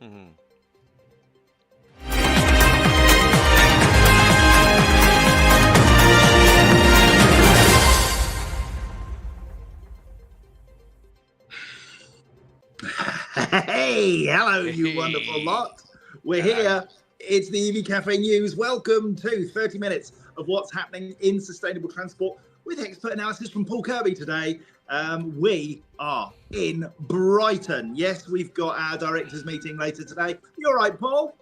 Mhm. Hey, hello, you wonderful lot. We're here. It's the EV Café News. Welcome to 30 minutes of what's happening in sustainable transport with expert analysis from Paul Kirby today. We are in Brighton. Yes, we've got our directors meeting later today. You all right, Paul?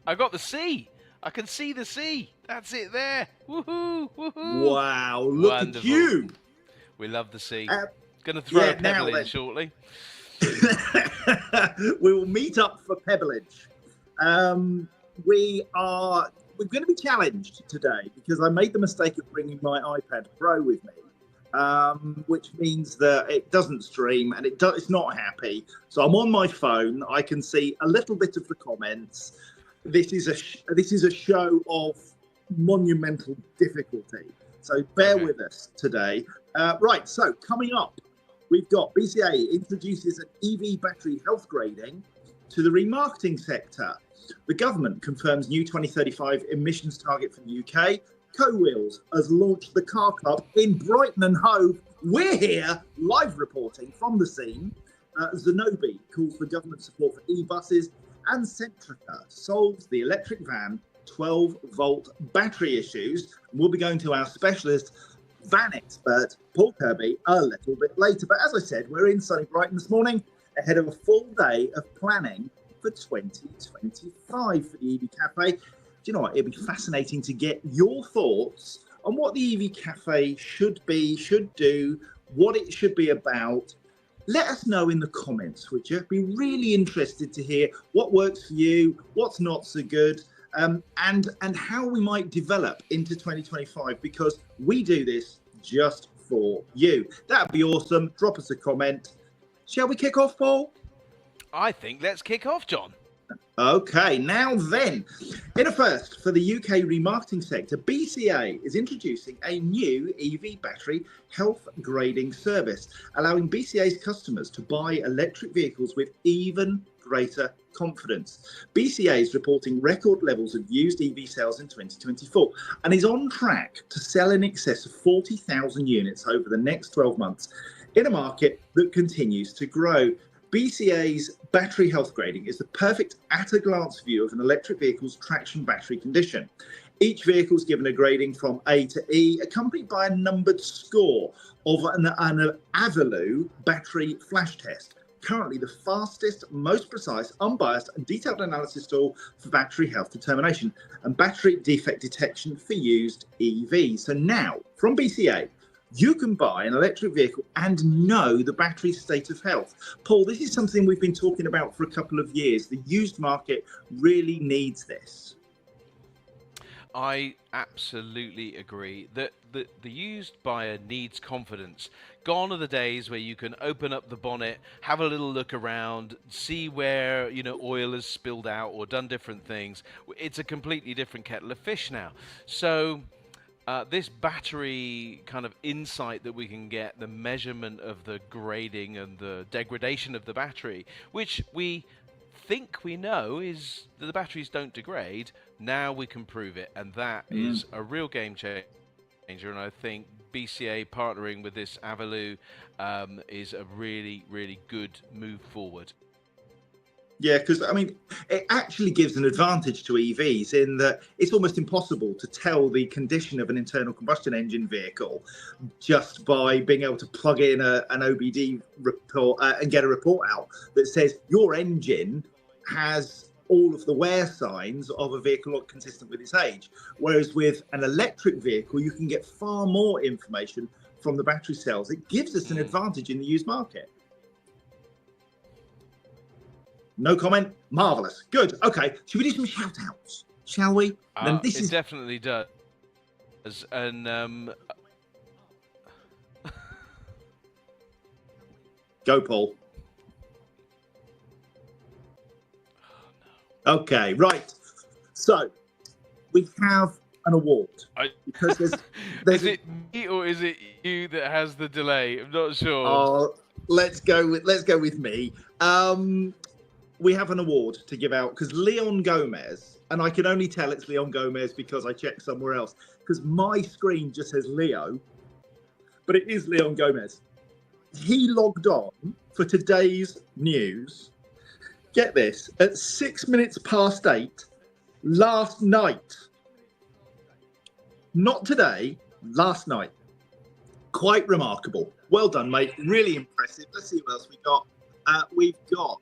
I got the sea. I can see the sea. That's it there. Woohoo! Woohoo! Wow, look at Wonderful. you. We love the sea. Going to throw yeah, a pebble now in then. shortly. We will meet up for Pebbleage. We're going to be challenged today because I made the mistake of bringing my iPad Pro with me, which means that it doesn't stream and it's not happy. So I'm on my phone. I can see a little bit of the comments. This is a show of monumental difficulty. So bear with us today. Right. So coming up, we've got BCA introduces an EV battery health grading to the remarketing sector. The government confirms new 2035 emissions target for the UK. Co-Wheels has launched the car club in Brighton and Hove. We're here, live reporting from the scene. Zenobi calls for government support for e-buses. And Centrica solves the electric van 12-volt battery issues. We'll be going to our specialist van expert, Paul Kirby, a little bit later. But as I said, we're in sunny Brighton this morning ahead of a full day of planning for 2025 for the EV Café. Do you know what? It'd be fascinating to get your thoughts on what the EV Café should be, should do, what it should be about. Let us know in the comments, would you? Be really interested to hear what works for you, what's not so good, and how we might develop into 2025, because we do this just for you. That'd be awesome. Drop us a comment. Shall we kick off, Paul? I think let's kick off, John. Okay, now then, in a first for the UK remarketing sector, BCA is introducing a new EV battery health grading service, allowing BCA's customers to buy electric vehicles with even greater confidence. BCA is reporting record levels of used EV sales in 2024 and is on track to sell in excess of 40,000 units over the next 12 months in a market that continues to grow. BCA's battery health grading is the perfect at-a-glance view of an electric vehicle's traction battery condition. Each vehicle is given a grading from A to E, accompanied by a numbered score of an Avalue battery flash test. Currently the fastest, most precise, unbiased and detailed analysis tool for battery health determination and battery defect detection for used EVs. So now, from BCA, you can buy an electric vehicle and know the battery's state of health. Paul, this is something we've been talking about for a couple of years. The used market really needs this. I absolutely agree that the used buyer needs confidence. Gone are the days where you can open up the bonnet, have a little look around, see where oil has spilled out or done different things. It's a completely different kettle of fish now. So this battery kind of insight that we can get, the measurement of the grading and the degradation of the battery, which we think we know is that the batteries don't degrade. Now we can prove it, and that is a real game changer. And I think BCA partnering with this Avalue is a really, really good move forward. Yeah, because I mean, it actually gives an advantage to EVs in that it's almost impossible to tell the condition of an internal combustion engine vehicle just by being able to plug in an OBD report and get a report out that says your engine has all of the wear signs of a vehicle consistent with its age. Whereas with an electric vehicle, you can get far more information from the battery cells. It gives us an advantage in the used market. No comment. Marvelous. Good. Okay. Should we do some shout outs? Shall we? It definitely does. And go, Paul. Okay. Right. So we have an award because there's is it me or is it you that has the delay? I'm not sure. Let's go with me. we have an award to give out because Leon Gomez, and I can only tell it's Leon Gomez because I checked somewhere else, because my screen just says Leo, but it is Leon Gomez. He logged on for today's news. Get this, at 6 minutes past 8 last night. Not today, last night. Quite remarkable. Well done, mate. Really impressive. Let's see what else we got. We've got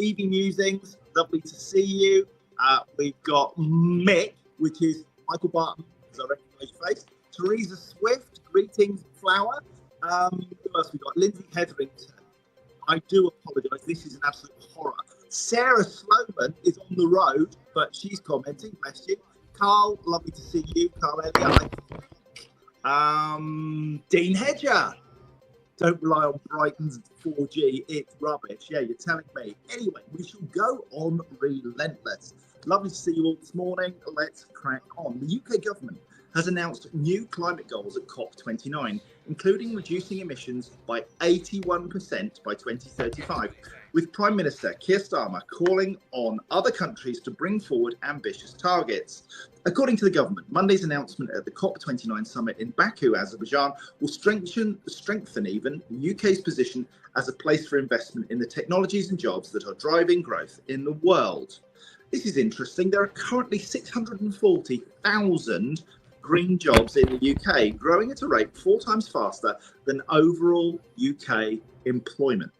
EV Musings. Lovely to see you. We've got Mick, which is Michael Barton, as I recognise your face. Teresa Swift, greetings, Flower. Who else we got? Lindsay Hetherington. I do apologise. This is an absolute horror. Sarah Sloman is on the road, but she's commenting. Bless you. Carl, lovely to see you. Carl Elliott. Dean Hedger. Don't rely on Brighton's 4G. It's rubbish. Yeah, you're telling me. Anyway, we shall go on relentless. Lovely to see you all this morning. Let's crack on. The UK government has announced new climate goals at COP29, including reducing emissions by 81% by 2035, with Prime Minister Keir Starmer calling on other countries to bring forward ambitious targets. According to the government, Monday's announcement at the COP29 summit in Baku, Azerbaijan, will strengthen even the UK's position as a place for investment in the technologies and jobs that are driving growth in the world. This is interesting. There are currently 640,000 green jobs in the UK, growing at a rate 4 times faster than overall UK employment.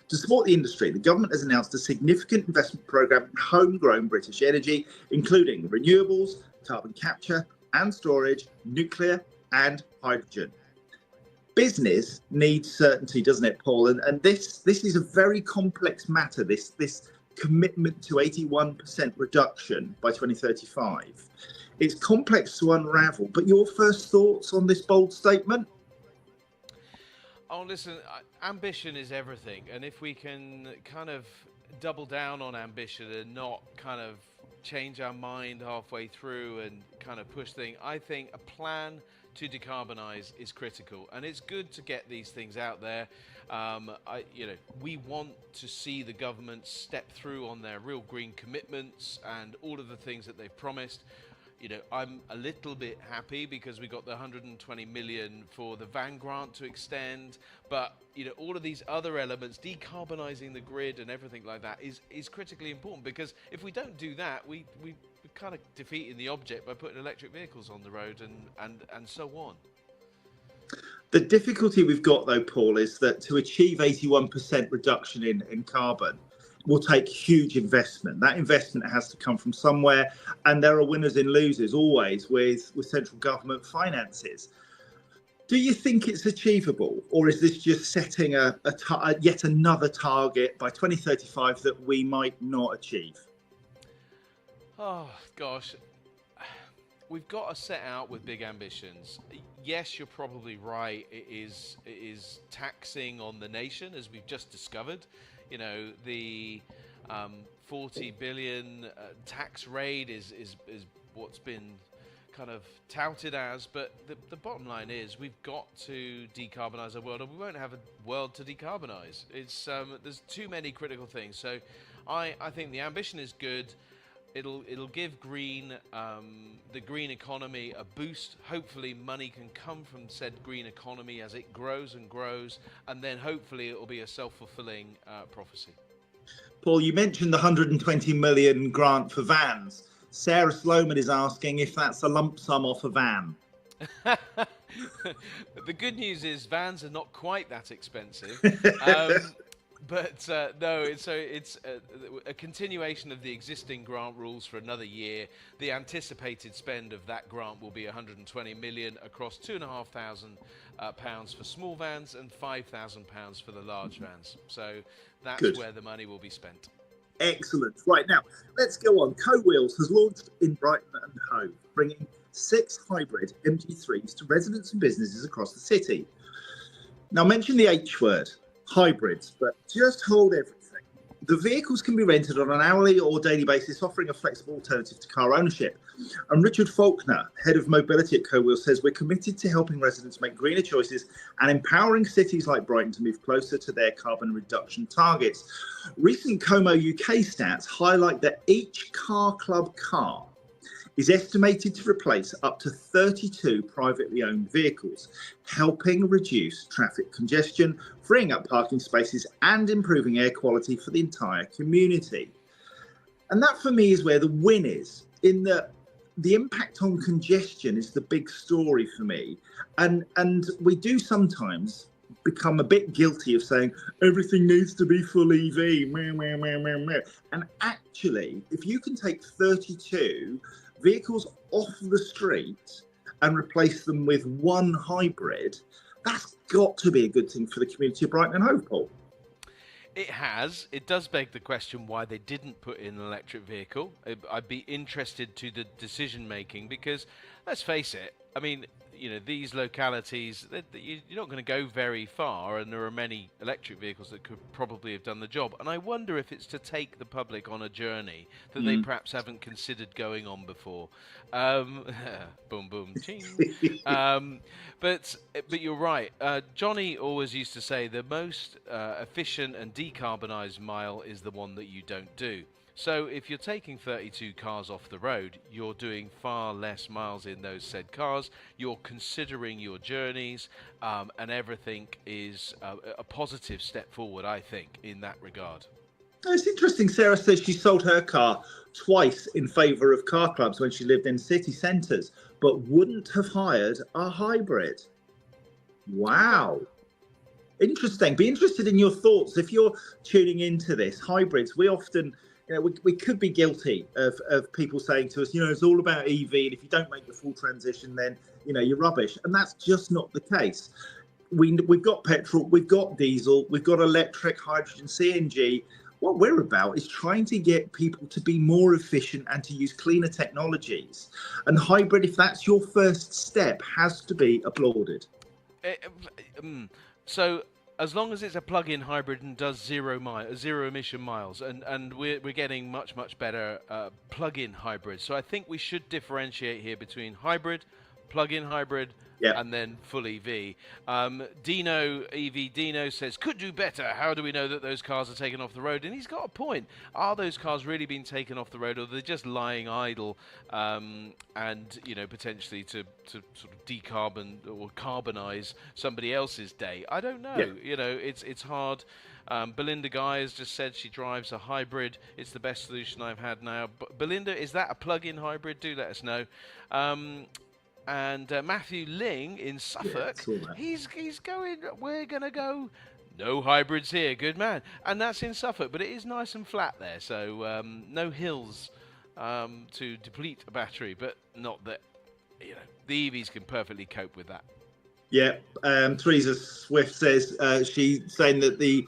To support the industry, the government has announced a significant investment programme in homegrown British energy, including renewables, carbon capture and storage, nuclear and hydrogen. Business needs certainty, doesn't it, Paul? And this is a very complex matter, this commitment to 81% reduction by 2035. It's complex to unravel, but your first thoughts on this bold statement? Oh, listen, ambition is everything. And if we can kind of double down on ambition and not kind of change our mind halfway through and kind of push things, I think a plan to decarbonise is critical. And it's good to get these things out there. We want to see the government step through on their real green commitments and all of the things that they've promised. I'm a little bit happy because we got the 120 million for the van grant to extend, but all of these other elements, decarbonising the grid and everything like that is critically important, because if we don't do that, we're kind of defeating the object by putting electric vehicles on the road and so on. The difficulty we've got, though, Paul, is that to achieve 81% reduction in carbon will take huge investment. That investment has to come from somewhere, and there are winners and losers always with central government finances. Do you think it's achievable, or is this just setting yet another target by 2035 that we might not achieve? Oh, gosh. We've got to set out with big ambitions. Yes, you're probably right. It is taxing on the nation, as we've just discovered. The 40 billion tax raid is what's been kind of touted as, but the bottom line is we've got to decarbonise our world, and we won't have a world to decarbonise. There's too many critical things. So I think the ambition is good. It'll give the green economy a boost. Hopefully money can come from said green economy as it grows and grows, and then hopefully it will be a self-fulfilling prophecy. Paul, you mentioned the 120 million grant for vans. Sarah Sloman is asking if that's a lump sum off a van. The good news is vans are not quite that expensive. But no, it's a continuation of the existing grant rules for another year. The anticipated spend of that grant will be 120 million across £2,500 for small vans and £5,000 for the large vans. So that's Good. Where the money will be spent. Excellent. Right, now, let's go on. Co-Wheels has launched in Brighton and Hove, bringing 6 hybrid MG3s to residents and businesses across the city. Now, mention the H word. Hybrids, but just hold everything, The vehicles can be rented on an hourly or daily basis, offering a flexible alternative to car ownership. And Richard Faulkner, head of mobility at CoWheel, says we're committed to helping residents make greener choices and empowering cities like Brighton to move closer to their carbon reduction targets. Recent Como UK stats highlight that each car club car is estimated to replace up to 32 privately owned vehicles, helping reduce traffic congestion, freeing up parking spaces and improving air quality for the entire community. And that for me is where the win is, in that the impact on congestion is the big story for me. And we do sometimes become a bit guilty of saying everything needs to be full EV. And actually, if you can take 32 vehicles off the street and replace them with one hybrid, that's got to be a good thing for the community of Brighton and Hove, Paul. It has. It does beg the question why they didn't put in an electric vehicle. I'd be interested to the decision making because, let's face it, I mean, you know, these localities, you're not going to go very far, and there are many electric vehicles that could probably have done the job. And I wonder if it's to take the public on a journey that they perhaps haven't considered going on before. Boom, boom, ching. But you're right. Johnny always used to say the most efficient and decarbonised mile is the one that you don't do. So if you're taking 32 cars off the road, you're doing far less miles in those said cars. You're considering your journeys, and everything is a positive step forward, I think, in that regard. It's interesting. Sarah says she sold her car twice in favour of car clubs when she lived in city centres, but wouldn't have hired a hybrid. Wow. Interesting. Be interested in your thoughts. If you're tuning into this, hybrids, we often... You know, we could be guilty of people saying to us, you know, it's all about EV, and if you don't make the full transition, then, you know, you're rubbish. And that's just not the case. We've got petrol, we've got diesel, we've got electric, hydrogen, CNG. What we're about is trying to get people to be more efficient and to use cleaner technologies. And hybrid, if that's your first step, has to be applauded. So as long as it's a plug-in hybrid and does zero emission miles, and we're getting much better plug-in hybrids. So I think we should differentiate here between hybrid, plug-in hybrid, and then full EV. EV Dino says, could do better. How do we know that those cars are taken off the road? And he's got a point. Are those cars really being taken off the road, or are they just lying idle, and, you know, potentially to sort of decarbon or carbonize somebody else's day? I don't know. Yeah. You know, it's hard. Belinda Guy has just said she drives a hybrid. It's the best solution I've had now. But Belinda, is that a plug-in hybrid? Do let us know. And Matthew Ling in Suffolk, he's going, we're going to go, no hybrids here, good man. And that's in Suffolk, but it is nice and flat there, so no hills to deplete a battery, but not that, you know, the EVs can perfectly cope with that. Yeah, Teresa Swift says she's saying that the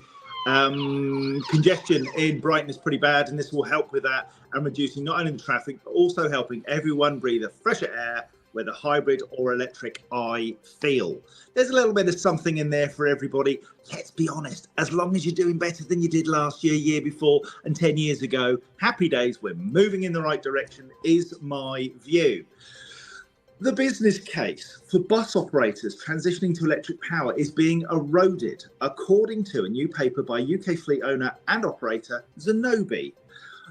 congestion in Brighton is pretty bad, and this will help with that and reducing not only the traffic, but also helping everyone breathe a fresher air, whether hybrid or electric, I feel. There's a little bit of something in there for everybody. Let's be honest, as long as you're doing better than you did last year, year before, and 10 years ago, happy days, we're moving in the right direction, is my view. The business case for bus operators transitioning to electric power is being eroded, according to a new paper by UK fleet owner and operator Zenobē.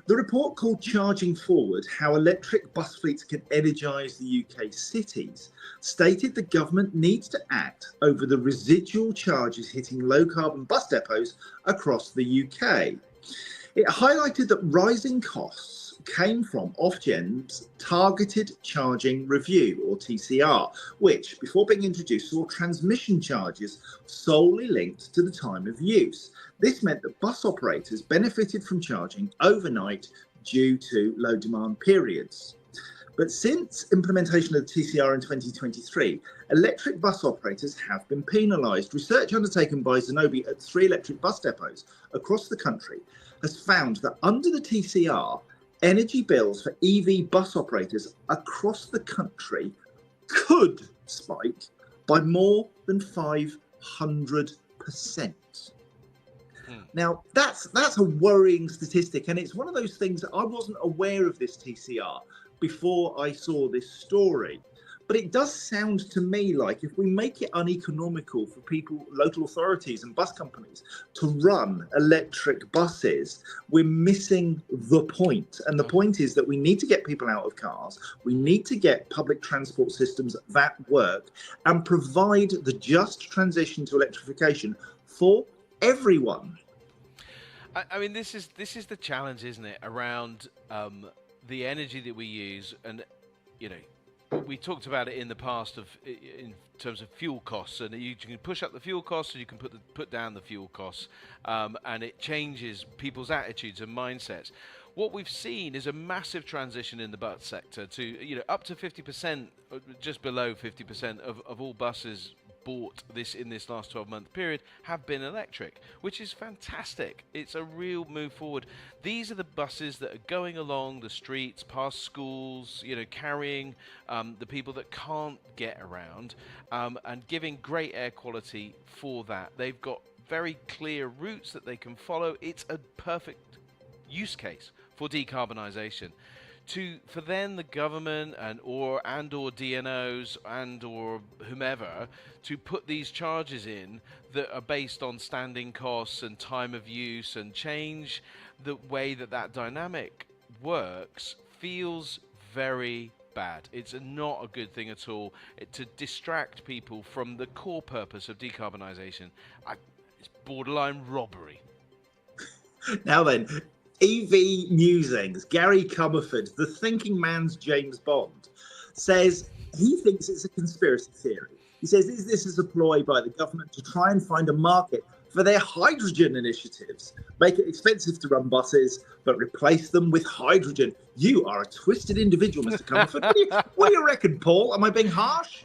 The report, called Charging Forward, How Electric Bus Fleets Can Energise the UK Cities, stated the government needs to act over the residual charges hitting low-carbon bus depots across the UK. It highlighted that rising costs came from Ofgem's Targeted Charging Review, or TCR, which, before being introduced, saw transmission charges solely linked to the time of use. This meant that bus operators benefited from charging overnight due to low demand periods. But since implementation of the TCR in 2023, electric bus operators have been penalised. Research undertaken by Zenobē at 3 electric bus depots across the country has found that under the TCR, energy bills for EV bus operators across the country could spike by more than 500%. Now, that's a worrying statistic, and it's one of those things that I wasn't aware of this TCR before I saw this story. But it does sound to me like if we make it uneconomical for people, local authorities and bus companies to run electric buses, we're missing the point. And the point is that we need to get people out of cars. We need to get public transport systems that work and provide the just transition to electrification for everyone. I mean, this is the challenge, isn't it, around the energy that we use, and you know. We talked about it in the past in terms of fuel costs, and you can push up the fuel costs, and you can put down the fuel costs, and it changes people's attitudes and mindsets. What we've seen is a massive transition in the bus sector to up to 50%, just below 50% of all buses bought in this last 12-month period have been electric, which is fantastic. It's a real move forward. These are the buses that are going along the streets, past schools, carrying the people that can't get around, and giving great air quality for that. They've got very clear routes that they can follow. It's a perfect use case for decarbonisation. For then the government or DNOs or whomever to put these charges in that are based on standing costs and time of use and change the way that dynamic works feels very bad. It's not a good thing at all. To distract people from the core purpose of decarbonisation, it's borderline robbery. Now then, EV Musings, Gary Comerford, the thinking man's James Bond, says he thinks it's a conspiracy theory. He says, is this a ploy by the government to try and find a market for their hydrogen initiatives? Make it expensive to run buses, but replace them with hydrogen. You are a twisted individual, Mr. Comerford. What do you reckon, Paul? Am I being harsh?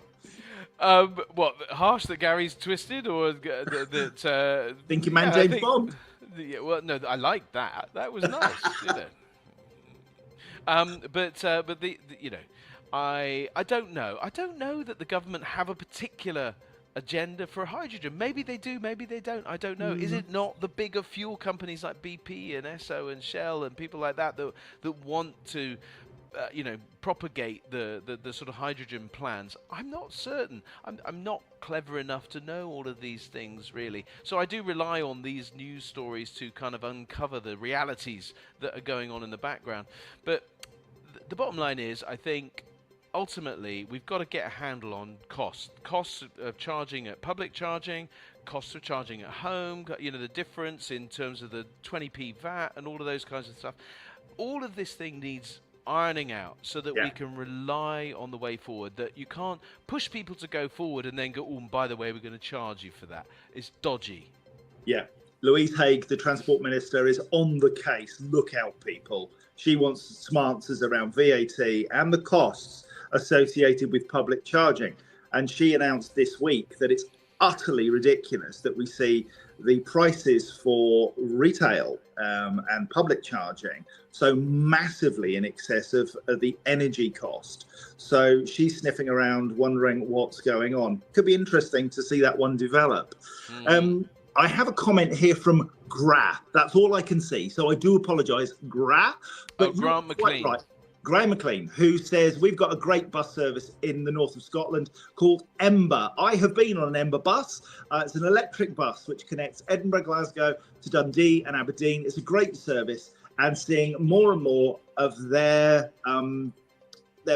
What, harsh that Gary's twisted, or that... thinking man James Bond? Yeah, well, no, I like that. That was nice, I don't know. I don't know that the government have a particular agenda for hydrogen. Maybe they do, maybe they don't. I don't know. Is it not the bigger fuel companies like BP and Esso and Shell and people like that want to propagate the sort of hydrogen plans? I'm not certain. I'm not clever enough to know all of these things, really. So I do rely on these news stories to kind of uncover the realities that are going on in the background. But the bottom line is, I think, ultimately, we've got to get a handle on costs. Costs of charging at public charging, costs of charging at home, the difference in terms of the 20p VAT and all of those kinds of stuff. All of this thing needs ironing out so that we can rely on the way forward, that you can't push people to go forward and then go, oh, and by the way, we're going to charge you for that. It's dodgy. Yeah. Louise Haigh, the Transport Minister, is on the case. Look out, people. She wants some answers around VAT and the costs associated with public charging. And she announced this week that it's utterly ridiculous that we see the prices for retail and public charging so massively in excess of the energy cost. So she's sniffing around, wondering what's going on. Could be interesting to see that one develop. I have a comment here from Gra. That's all I can see. So I do apologise, Gra. But Grant McLean. Right. Graham McLean, who says, we've got a great bus service in the north of Scotland called Ember. I have been on an Ember bus. It's an electric bus which connects Edinburgh, Glasgow to Dundee and Aberdeen. It's a great service, and seeing more and more of their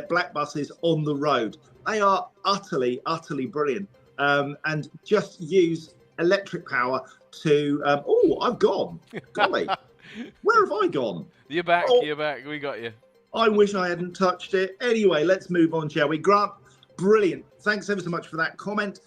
black buses on the road. They are utterly, utterly brilliant, and just use electric power to... I've gone. Golly, where have I gone? You're back, you're back. We got you. I wish I hadn't touched it. Anyway, let's move on, shall we? Grant, brilliant. Thanks ever so much for that comment.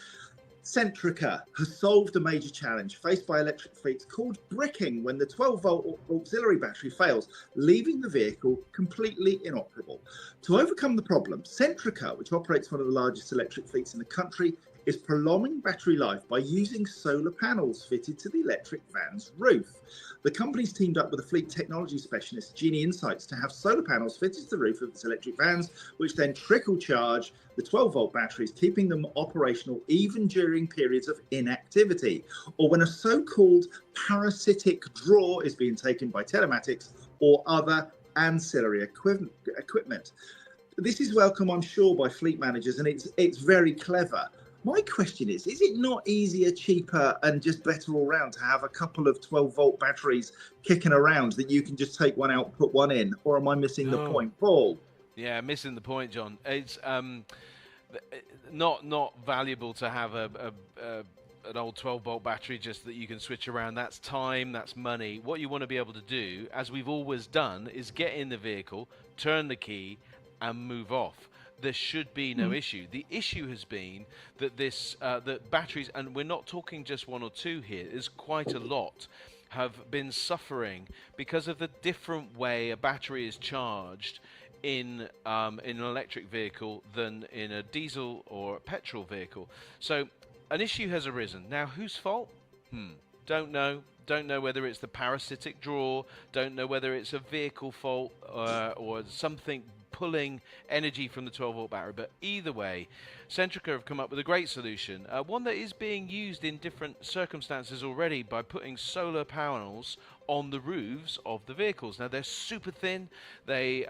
Centrica has solved a major challenge faced by electric fleets called bricking, when the 12-volt auxiliary battery fails, leaving the vehicle completely inoperable. To overcome the problem, Centrica, which operates one of the largest electric fleets in the country, is prolonging battery life by using solar panels fitted to the electric van's roof. The company's teamed up with a fleet technology specialist, Genie Insights, to have solar panels fitted to the roof of its electric vans, which then trickle charge the 12-volt batteries, keeping them operational even during periods of inactivity, or when a so-called parasitic draw is being taken by telematics or other ancillary equipment. This is welcome, I'm sure, by fleet managers, and it's very clever. My question is it not easier, cheaper, and just better all round to have a couple of 12-volt batteries kicking around that you can just take one out, put one in? Or am I missing the point, Paul? Yeah, missing the point, John. It's not valuable to have an old 12-volt battery just that you can switch around. That's time, that's money. What you want to be able to do, as we've always done, is get in the vehicle, turn the key, and move off. There should be no issue. The issue has been that that batteries, and we're not talking just one or two here, there's quite a lot, have been suffering because of the different way a battery is charged in an electric vehicle than in a diesel or a petrol vehicle. So an issue has arisen. Now, whose fault? Don't know. Don't know whether it's the parasitic draw. Don't know whether it's a vehicle fault or something pulling energy from the 12-volt battery. But either way, Centrica have come up with a great solution, one that is being used in different circumstances already by putting solar panels on the roofs of the vehicles. Now, they're super thin. They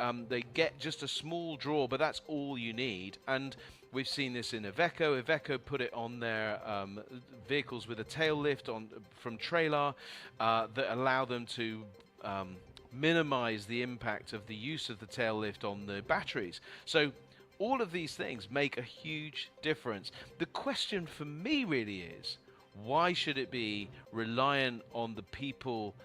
get just a small draw, but that's all you need. And we've seen this in Iveco. Iveco put it on their vehicles with a tail lift from Trailer that allow them to minimize the impact of the use of the tail lift on the batteries. So all of these things make a huge difference. The question for me really is, why should it be reliant on the people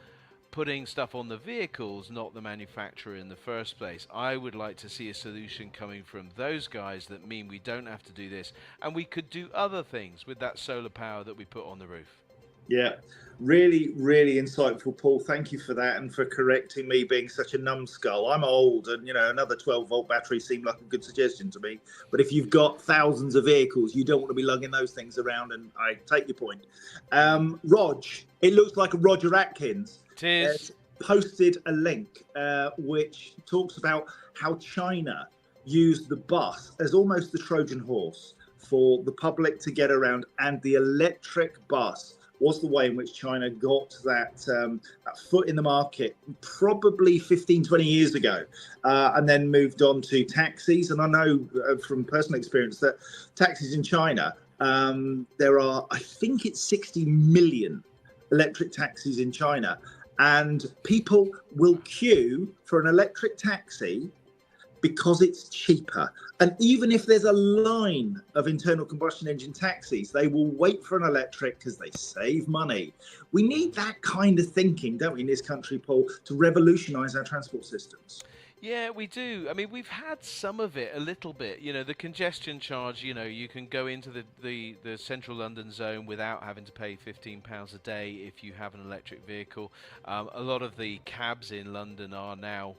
putting stuff on the vehicles, not the manufacturer in the first place? I would like to see a solution coming from those guys that mean we don't have to do this, and we could do other things with that solar power that we put on the roof. Yeah, really, really insightful, Paul. Thank you for that, and for correcting me being such a numbskull. I'm old, and another 12-volt battery seemed like a good suggestion to me. But if you've got thousands of vehicles, you don't want to be lugging those things around. And I take your point. Rog, it looks like Roger Atkins has posted a link which talks about how China used the bus as almost the Trojan horse for the public to get around, and the electric bus was the way in which China got that foot in the market probably 15, 20 years ago, and then moved on to taxis. And I know from personal experience that taxis in China, there are, I think it's 60 million electric taxis in China, and people will queue for an electric taxi because it's cheaper. And even if there's a line of internal combustion engine taxis, they will wait for an electric because they save money. We need that kind of thinking, don't we, in this country, Paul, to revolutionise our transport systems. Yeah, we do. I mean, we've had some of it a little bit. The congestion charge, you can go into the central London zone without having to pay £15 a day if you have an electric vehicle. A lot of the cabs in London are now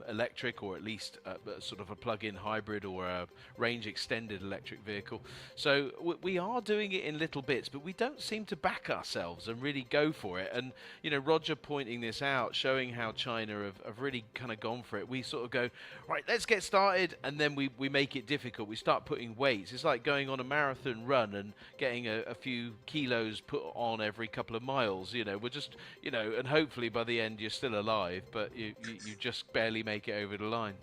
electric, or at least sort of a plug-in hybrid or a range extended electric vehicle. So we are doing it in little bits, but we don't seem to back ourselves and really go for it. And Roger pointing this out, showing how China have really kind of gone for it. We sort of go, right, let's get started, and then we make it difficult. We start putting weights. It's like going on a marathon run and getting a few kilos put on every couple of miles. We're just, and hopefully by the end you're still alive, but you just barely make it over the line.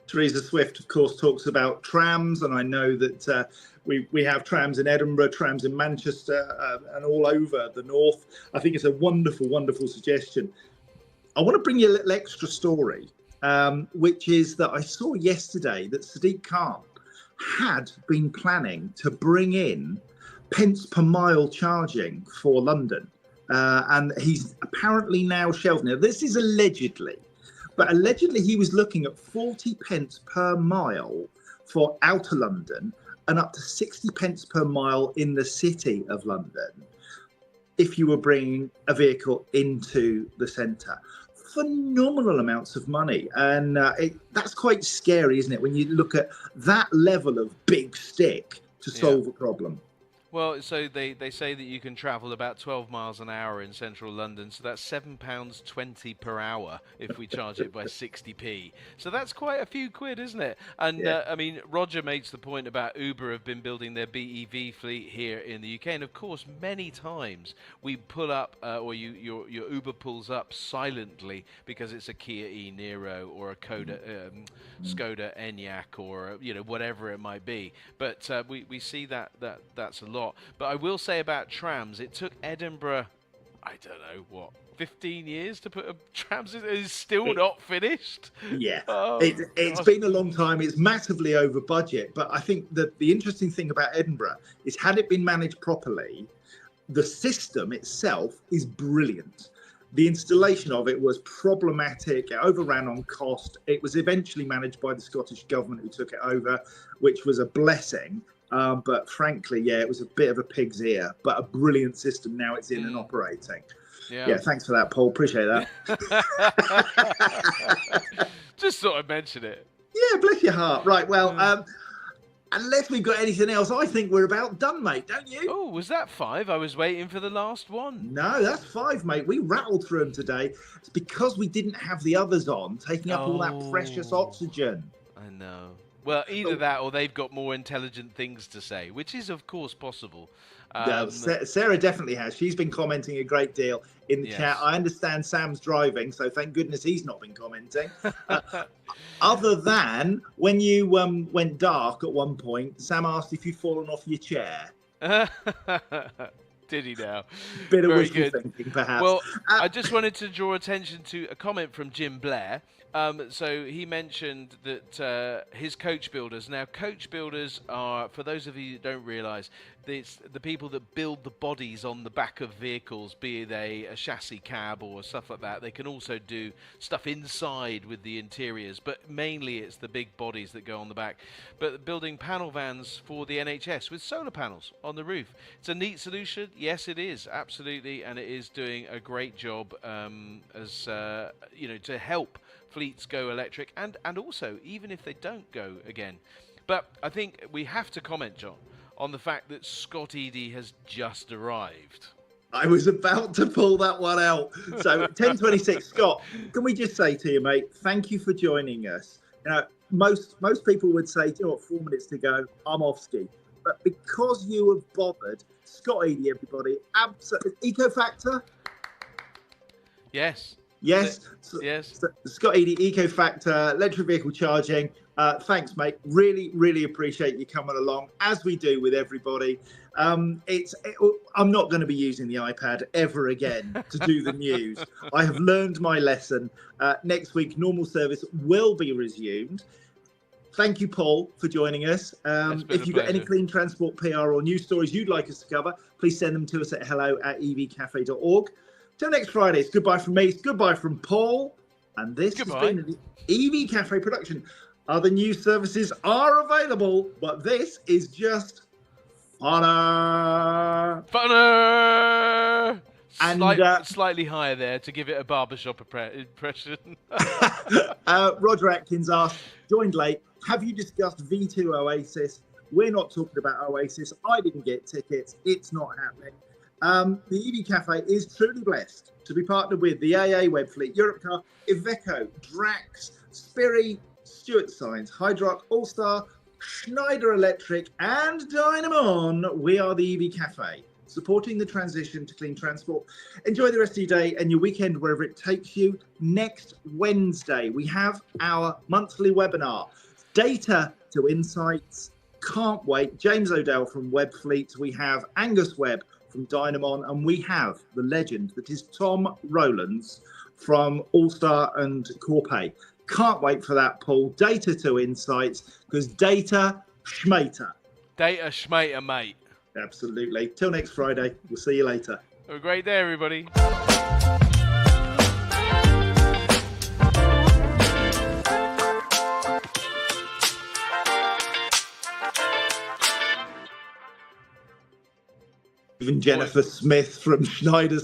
Teresa Swift, of course, talks about trams, and I know that we have trams in Edinburgh, trams in Manchester, and all over the north. I think it's a wonderful, wonderful suggestion. I want to bring you a little extra story, which is that I saw yesterday that Sadiq Khan had been planning to bring in pence per mile charging for London, and he's apparently now shelved. Now, this is allegedly. But allegedly, he was looking at 40 pence per mile for outer London and up to 60 pence per mile in the city of London if you were bringing a vehicle into the centre. Phenomenal amounts of money. And that's quite scary, isn't it, when you look at that level of big stick to solve a problem? Well, so they say that you can travel about 12 miles an hour in central London, so that's £7.20 per hour if we charge it by 60p. So that's quite a few quid, isn't it? And Yeah. I mean, Roger makes the point about Uber have been building their BEV fleet here in the UK, and of course, many times we pull up, or your Uber pulls up silently because it's a Kia e-Niro or a Skoda Enyaq or whatever it might be. But we see that's a lot. But I will say about trams, it took Edinburgh, I don't know what, 15 years to put a trams in. It's still not finished. Yeah, Oh, it's God. been a long time. It's massively over budget. But I think that the interesting thing about Edinburgh is, had it been managed properly, the system itself is brilliant. The installation of it was problematic. It overran on cost. It was eventually managed by the Scottish government, who took it over, which was a blessing. But frankly, yeah, it was a bit of a pig's ear, but a brilliant system. Now it's in and operating. Yeah, thanks for that, Paul. Appreciate that. Just thought I'd mention it. Yeah, bless your heart. Right, well, unless we've got anything else, I think we're about done, mate, don't you? Oh, was that 5? I was waiting for the last one. No, that's 5, mate. We rattled through them today. It's because we didn't have the others on, taking up all that precious oxygen. I know. Well, either that or they've got more intelligent things to say, which is, of course, possible. Sarah definitely has. She's been commenting a great deal in the chat. I understand Sam's driving, so thank goodness he's not been commenting. Other than when you went dark at one point, Sam asked if you'd fallen off your chair. Did he now? Bit of wishful thinking, perhaps. Well, I just wanted to draw attention to a comment from Jim Blair. So he mentioned that his coach builders. Now, coach builders are, for those of you that don't realise, it's the people that build the bodies on the back of vehicles, be they a chassis cab or stuff like that. They can also do stuff inside with the interiors, but mainly it's the big bodies that go on the back. But building panel vans for the NHS with solar panels on the roof. It's a neat solution. Yes, it is, absolutely, and it is doing a great job to help fleets go electric, and also even if they don't go again. But I think we have to comment, John, on the fact that Scott Eady has just arrived. I was about to pull that one out. So 10:26, Scott, can we just say to you, mate, thank you for joining us. Most people would say, do you know what, 4 minutes to go, I'm off ski. But because you have bothered, Scott Eady, everybody, absolute Eco Factor. Yes. Yes. Scott Eady, Eco Factor, electric vehicle charging. Thanks, mate. Really, really appreciate you coming along, as we do with everybody. I'm not going to be using the iPad ever again to do the news. I have learned my lesson. Next week, normal service will be resumed. Thank you, Paul, for joining us. If you've got any clean transport PR or news stories you'd like us to cover, please send them to us at hello@evcafe.org. Till next Friday, it's goodbye from me, it's goodbye from Paul, and this has been an EV Cafe production. Other news services are available, but this is just funner. And slightly higher there to give it a barbershop impression. Roger Atkins asked, joined late, have you discussed V2 Oasis? We're not talking about Oasis. I didn't get tickets. It's not happening. The EV Cafe is truly blessed to be partnered with the AA Webfleet, Europcar, Iveco, Drax, Spiri, Stuart Science, Hydrock, All-Star, Schneider Electric, and Dynamon. We are the EV Cafe, supporting the transition to clean transport. Enjoy the rest of your day and your weekend wherever it takes you. Next Wednesday, we have our monthly webinar, Data to Insights. Can't wait. James O'Dell from Webfleet. We have Angus Webb from Dynamon, and we have the legend that is Tom Rowlands from All-Star and Corpay. Can't wait for that, Paul. Data to Insights, because data schmater. Data schmater, mate. Absolutely. Till next Friday. We'll see you later. Have a great day, everybody. Even Jennifer Smith from Schneider